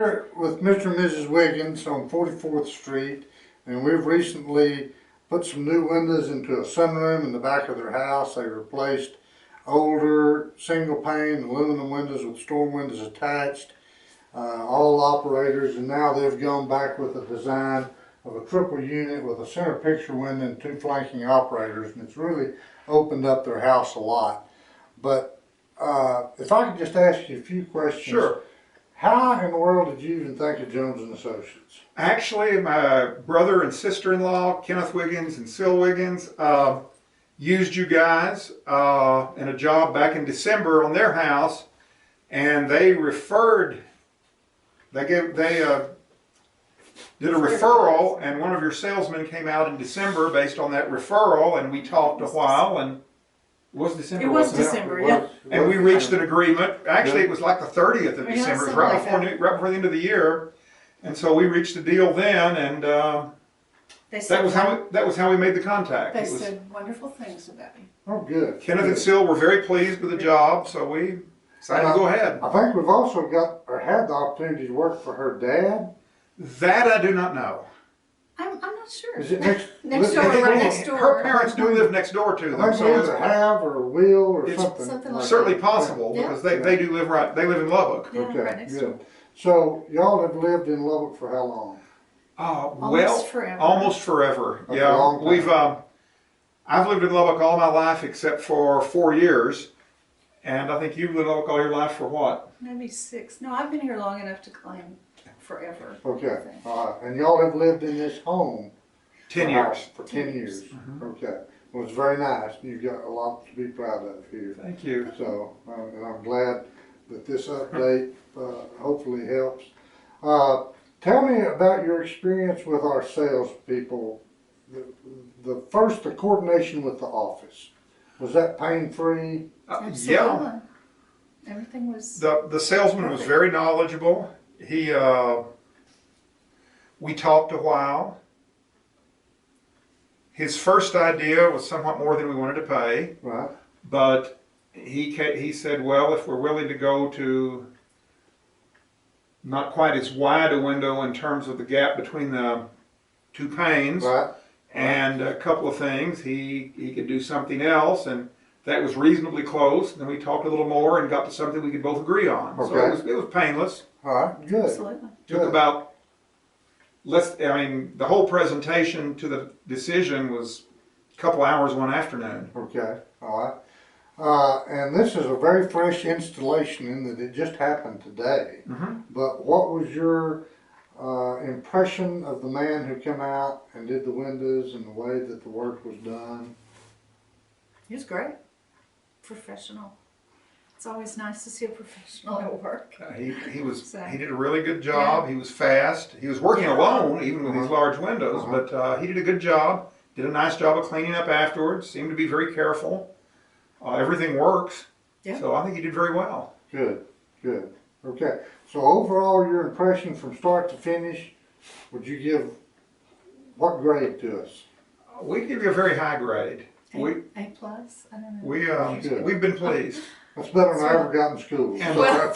With Mr. and Mrs. Wiggins on 44th Street, and we've recently put some new windows into a sunroom in the back of their house. They replaced older single pane aluminum windows with storm windows attached, all operators, and now they've gone back with a design of a triple unit with a center picture window and two flanking operators, and it's really opened up their house a lot. But if I could just ask you a few questions. Sure. How in the world did you even think of Jones and Associates? Actually, my brother and sister-in-law, Kenneth Wiggins and Sil Wiggins, used you guys in a job back in December on their house, and they referred. They did a referral, and one of your salesmen came out in December based on that referral, and we talked a while, and it was December. It was December, yeah. And we reached an agreement. Actually, it was like the 30th of December, it was right before the end of the year, and so we reached a deal then, and that was how we made the contact. They said wonderful things about you. Oh, good. Kenneth and Sil were very pleased with the job, so we decided to go ahead. I think we've also got or had the opportunity to work for her dad. That I do not know. I'm not sure. Is it next door? Right next door. Her parents do live next door to them, so either have or will or it's something like certainly that. possible because they do live right. They live in Lubbock. Yeah, Okay, right next door. good. So y'all have lived in Lubbock for how long? Well, forever. almost forever. Okay, Yeah, long time. we've. I've lived in Lubbock all my life except for 4 years, and I think you've lived in Lubbock all your life for what? Maybe 6. No, I've been here long enough to claim forever. Okay, all right. And y'all have lived in this home 10 years. For 10 years. Mm-hmm. Okay. Well, it's very nice. You've got a lot to be proud of here. Thank you. So, and I'm glad that this update hopefully helps. Tell me about your experience with our salespeople. The coordination with the office. Was that pain-free? Absolutely. Yeah. Everything was. The salesman was very knowledgeable. He, we talked a while. His first idea was somewhat more than we wanted to pay. Right. But he said, well, if we're willing to go to not quite as wide a window in terms of the gap between the two panes, Right. and a couple of things, he could do something else, and that was reasonably close. And then we talked a little more and got to something we could both agree on. Okay. So it was painless. All right. Good. Absolutely. Took about the whole presentation to the decision was a couple hours one afternoon. Okay. All right. And this is a very fresh installation in that it just happened today. Mm-hmm. But what was your impression of the man who came out and did the windows and the way that the work was done? He was great. Professional. It's always nice to see a professional at work. He did a really good job. Yeah. He was fast. He was working alone, even with these large windows, but he did a good job. Did a nice job of cleaning up afterwards. Seemed to be very careful. Everything works. Yeah. So I think he did very well. Good, good. Okay. So overall, your impression from start to finish, would you give what grade to us? We give you a very high grade. A plus? I don't know. We've been pleased. That's better than I ever got in school. And, well,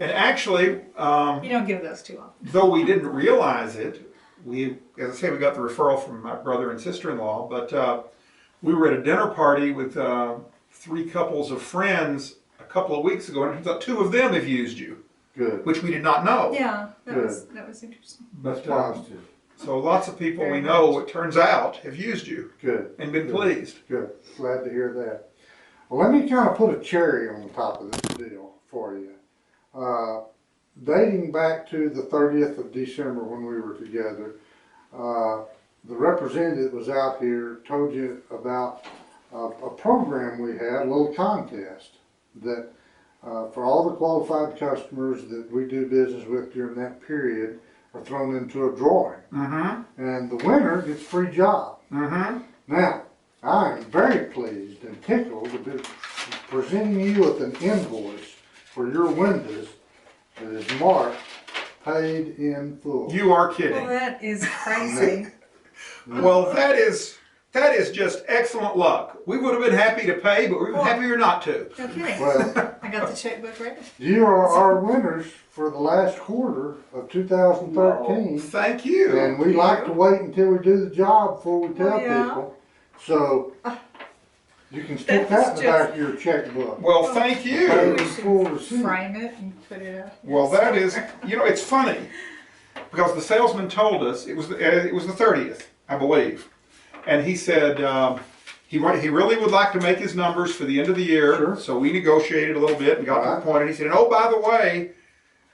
and actually, you don't give those too often. Though we didn't realize it, as I say, we got the referral from my brother and sister-in-law, but we were at a dinner party with 3 couples of friends a couple of weeks ago, and it turns out 2 of them have used you. Good. Which we did not know. Yeah, that was interesting. That's positive. So lots of people we know, it turns out, have used you. Good. And been pleased. Good. Glad to hear that. Well, let me kind of put a cherry on the top of this deal for you. Dating back to the 30th of December when we were together, the representative was out here, told you about a program we had, a little contest that for all the qualified customers that we do business with during that period are thrown into a drawing. Mm-hmm. And the winner gets a free job. Mm-hmm. Now, I am very pleased and tickled to be presenting you with an invoice for your windows that is marked paid in full. You are kidding. Well, that is crazy. Well, that is That is just excellent luck. We would have been happy to pay, but we were happier not to. No kidding. Well, I got the checkbook ready. you are our winners for the last quarter of 2013. Thank you. And we like to wait until we do the job before we tell Yeah. people. So you can stick That's that in the just- back of your checkbook. Well, thank Pay you. in We full should receipt. frame it and put it up. Well, that is, you know, it's funny because the salesman told us it was the 30th, I believe, and he said he really would like to make his numbers for the end of the year. Sure. So we negotiated a little bit and got to Right. the point, and he said, "Oh, by the way,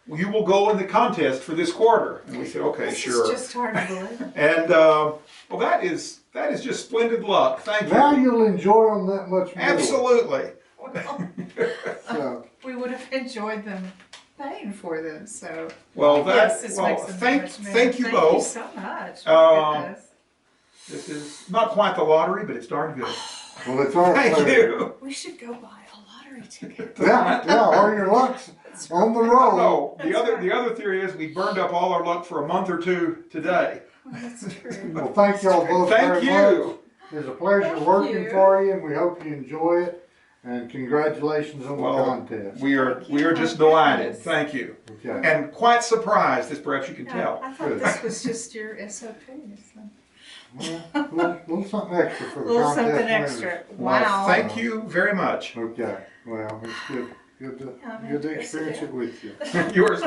you will go in the contest for this quarter." And we said, "Okay, This sure." is just hard to believe. And well, that is just splendid luck. Thank you. Now you'll enjoy them that much more. Absolutely. Well, So, we would have enjoyed them paying for them, so. Well, that Yes, this well, makes them thank much better. thank you Thank you both. so much. Um, Goodness. This is not quite the lottery, but it's darn good. well, it's our Thank pleasure. you. We should go buy a lottery ticket. Yeah, or your luck's on the roll. No, the other theory is we burned up all our luck for a month or two today. That's true. Well, thank y'all both Thank very much. you. It's a pleasure Thank working you. for you, and we hope you enjoy it. And congratulations on the Well, contest. we are just delighted. Thank you. Okay. And quite surprised, as perhaps you can Yeah, tell. I thought Good. this was just your SOP. So. Well, little something extra for A the little contest something winners. extra. Well, Wow. thank you very much. Okay. Well, it's good. Good I'm to interested experience in it with you. Yours.